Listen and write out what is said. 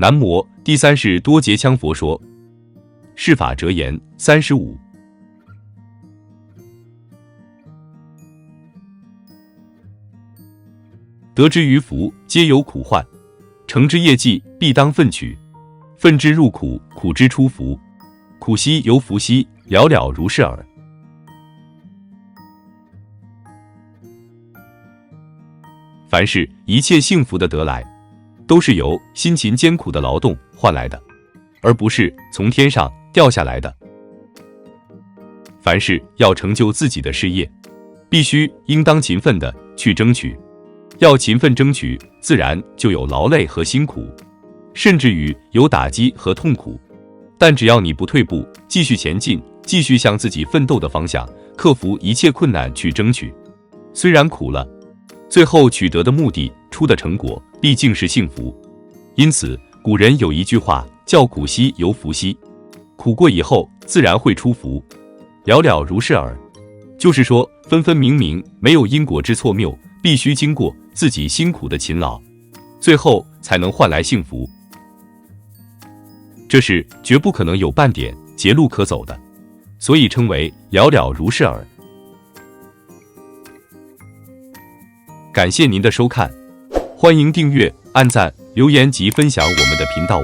南摩。第三是多劫羌佛说。释法折言35。得之于福，皆有苦患；成之业绩，必当奋取。奋之入苦，苦之出福。苦兮由福兮，了了如是耳。凡是一切幸福的得来，都是由辛勤艰苦的劳动换来的，而不是从天上掉下来的。凡是要成就自己的事业，必须应当勤奋的去争取。要勤奋争取，自然就有劳累和辛苦，甚至于有打击和痛苦。但只要你不退步，继续前进，继续向自己奋斗的方向，克服一切困难去争取，虽然苦了，最后取得的目的出的成果毕竟是幸福。因此古人有一句话叫苦兮由福兮，苦过以后自然会出福，了了如是耳。就是说分分明明没有因果之错谬，必须经过自己辛苦的勤劳，最后才能换来幸福。这是绝不可能有半点捷路可走的，所以称为了了如是耳。感谢您的收看，欢迎订阅、按赞、留言及分享我们的频道。